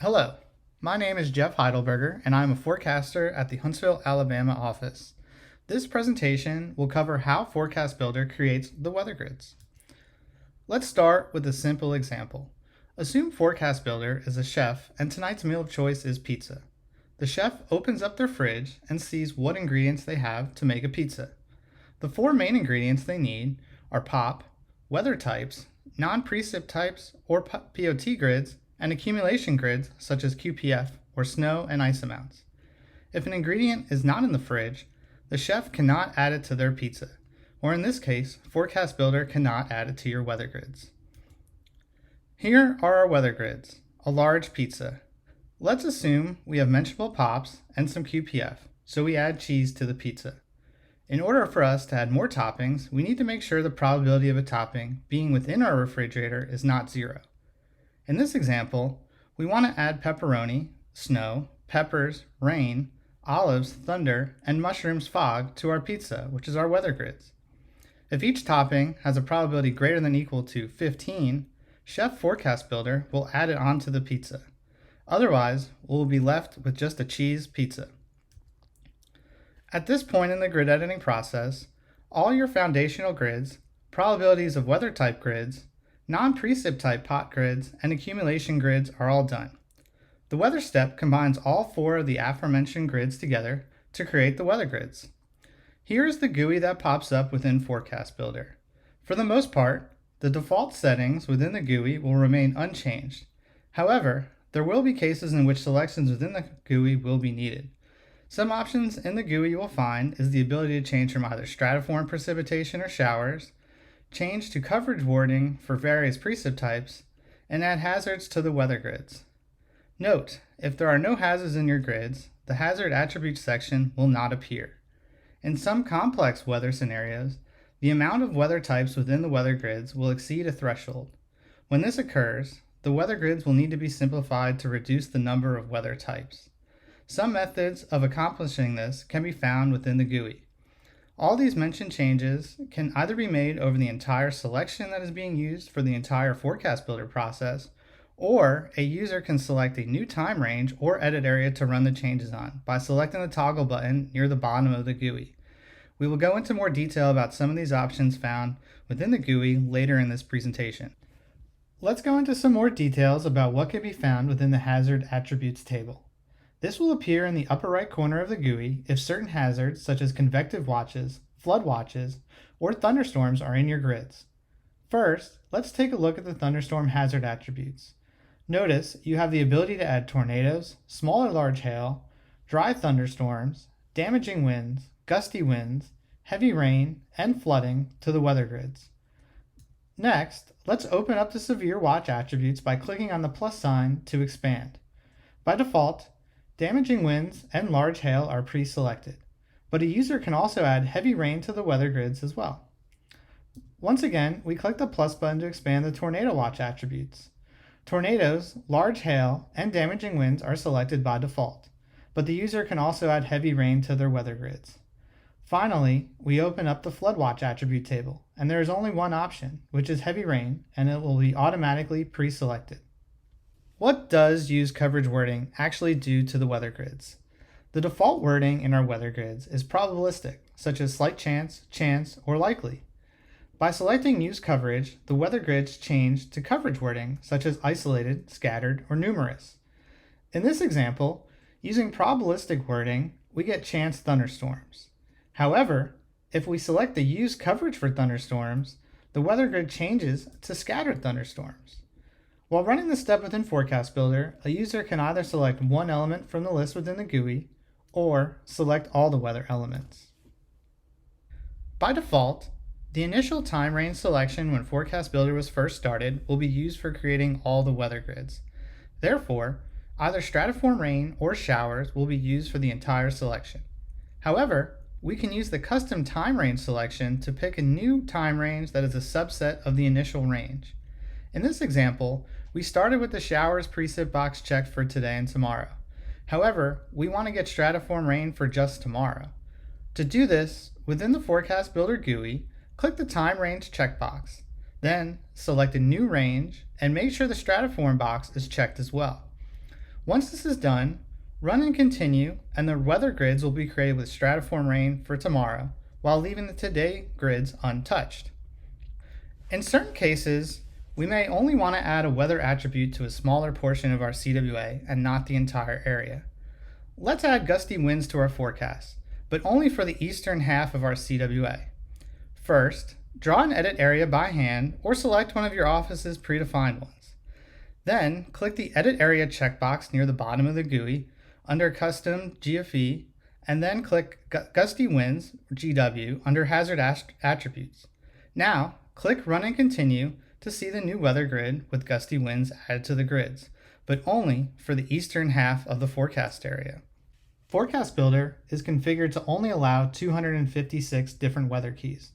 Hello, my name is Jeff Heidelberger, and I'm a forecaster at the Huntsville, Alabama office. This presentation will cover how ForecastBuilder creates the weather grids. Let's start with a simple example. Assume ForecastBuilder is a chef and tonight's meal of choice is pizza. The chef opens up their fridge and sees what ingredients they have to make a pizza. The four main ingredients they need are pop, weather types, non-precip types or POT grids, and accumulation grids such as QPF or snow and ice amounts. If an ingredient is not in the fridge, the chef cannot add it to their pizza, or in this case, ForecastBuilder cannot add it to your weather grids. Here are our weather grids, a large pizza. Let's assume we have mentionable pops and some QPF, so we add cheese to the pizza. In order for us to add more toppings, we need to make sure the probability of a topping being within our refrigerator is not 0. In this example, we want to add pepperoni, snow, peppers, rain, olives, thunder, and mushrooms fog to our pizza, which is our weather grids. If each topping has a probability greater than or equal to 15, Chef ForecastBuilder will add it onto the pizza. Otherwise, we'll be left with just a cheese pizza. At this point in the grid editing process, all your foundational grids, probabilities of weather type grids, non-precip type pot grids, and accumulation grids are all done. The weather step combines all four of the aforementioned grids together to create the weather grids. Here is the GUI that pops up within ForecastBuilder. For the most part, the default settings within the GUI will remain unchanged. However, there will be cases in which selections within the GUI will be needed. Some options in the GUI you will find is the ability to change from either stratiform precipitation or showers, change to coverage wording for various precip types, and add hazards to the weather grids. Note, if there are no hazards in your grids, the hazard attributes section will not appear. In some complex weather scenarios, the amount of weather types within the weather grids will exceed a threshold. When this occurs, the weather grids will need to be simplified to reduce the number of weather types. Some methods of accomplishing this can be found within the GUI. All these mentioned changes can either be made over the entire selection that is being used for the entire ForecastBuilder process, or a user can select a new time range or edit area to run the changes on by selecting the toggle button near the bottom of the GUI. We will go into more detail about some of these options found within the GUI later in this presentation. Let's go into some more details about what can be found within the hazard attributes table. This will appear in the upper right corner of the GUI if certain hazards such as convective watches, flood watches, or thunderstorms are in your grids. First, let's take a look at the thunderstorm hazard attributes. Notice you have the ability to add tornadoes, small or large hail, dry thunderstorms, damaging winds, gusty winds, heavy rain, and flooding to the weather grids. Next, let's open up the severe watch attributes by clicking on the plus sign to expand. By default, damaging winds and large hail are pre-selected, but a user can also add heavy rain to the weather grids as well. Once again, we click the plus button to expand the tornado watch attributes. Tornadoes, large hail, and damaging winds are selected by default, but the user can also add heavy rain to their weather grids. Finally, we open up the flood watch attribute table, and there is only one option, which is heavy rain, and it will be automatically pre-selected. What does use coverage wording actually do to the weather grids? The default wording in our weather grids is probabilistic, such as slight chance, chance, or likely. By selecting use coverage, the weather grids change to coverage wording, such as isolated, scattered, or numerous. In this example, using probabilistic wording, we get chance thunderstorms. However, if we select the use coverage for thunderstorms, the weather grid changes to scattered thunderstorms. While running the step within ForecastBuilder, a user can either select one element from the list within the GUI, or select all the weather elements. By default, the initial time range selection when ForecastBuilder was first started will be used for creating all the weather grids. Therefore, either stratiform rain or showers will be used for the entire selection. However, we can use the custom time range selection to pick a new time range that is a subset of the initial range. In this example, we started with the showers precip box checked for today and tomorrow. However, we want to get stratiform rain for just tomorrow. To do this, within the ForecastBuilder GUI, click the time range checkbox. Then select a new range and make sure the stratiform box is checked as well. Once this is done, run and continue, and the weather grids will be created with stratiform rain for tomorrow, while leaving the today grids untouched. In certain cases, we may only want to add a weather attribute to a smaller portion of our CWA and not the entire area. Let's add gusty winds to our forecast, but only for the eastern half of our CWA. First, draw an edit area by hand or select one of your office's predefined ones. Then, click the Edit Area checkbox near the bottom of the GUI under Custom GFE, and then click Gusty Winds, GW, under Hazard Attributes. Now, click Run and Continue to see the new weather grid with gusty winds added to the grids, but only for the eastern half of the forecast area. ForecastBuilder is configured to only allow 256 different weather keys.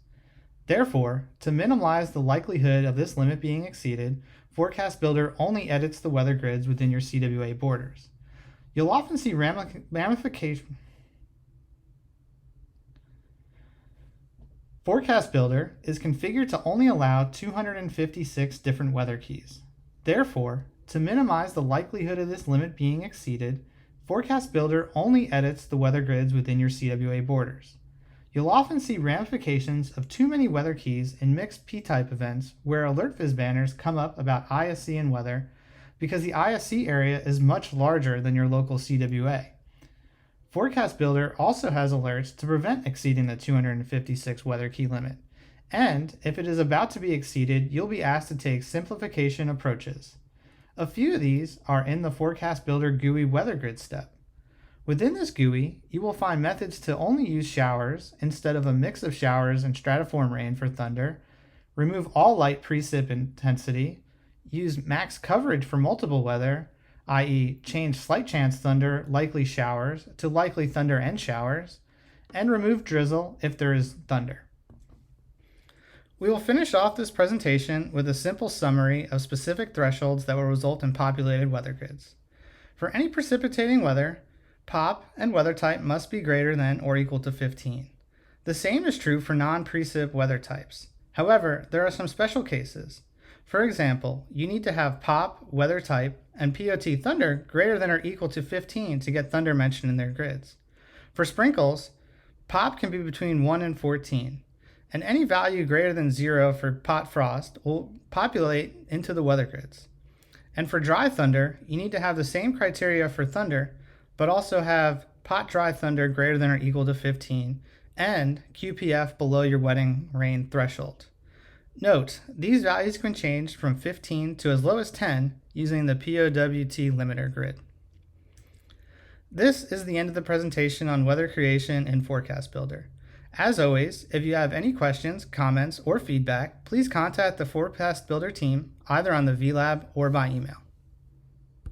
Therefore, to minimize the likelihood of this limit being exceeded, ForecastBuilder only edits the weather grids within your CWA borders. You'll often see ramification. ForecastBuilder is configured to only allow 256 different weather keys. Therefore, to minimize the likelihood of this limit being exceeded, ForecastBuilder only edits the weather grids within your CWA borders. You'll often see ramifications of too many weather keys in mixed P-type events where AlertViz banners come up about ISC and weather because the ISC area is much larger than your local CWA. ForecastBuilder also has alerts to prevent exceeding the 256 weather key limit, and if it is about to be exceeded, you'll be asked to take simplification approaches. A few of these are in the ForecastBuilder GUI weather grid step. Within this GUI, you will find methods to only use showers instead of a mix of showers and stratiform rain for thunder, remove all light precip intensity, use max coverage for multiple weather, i.e. change slight chance thunder, likely showers, to likely thunder and showers, and remove drizzle if there is thunder. We will finish off this presentation with a simple summary of specific thresholds that will result in populated weather grids. For any precipitating weather, POP and weather type must be greater than or equal to 15. The same is true for non-precip weather types. However, there are some special cases. For example, you need to have POP, weather type, and POT thunder greater than or equal to 15 to get thunder mentioned in their grids. For sprinkles, POP can be between 1 and 14, and any value greater than 0 for pot frost will populate into the weather grids. And for dry thunder, you need to have the same criteria for thunder, but also have pot dry thunder greater than or equal to 15 and QPF below your wetting rain threshold. Note, these values can change from 15 to as low as 10 using the POWT limiter grid. This is the end of the presentation on weather creation in ForecastBuilder. As always, if you have any questions, comments, or feedback, please contact the ForecastBuilder team either on the VLab or by email.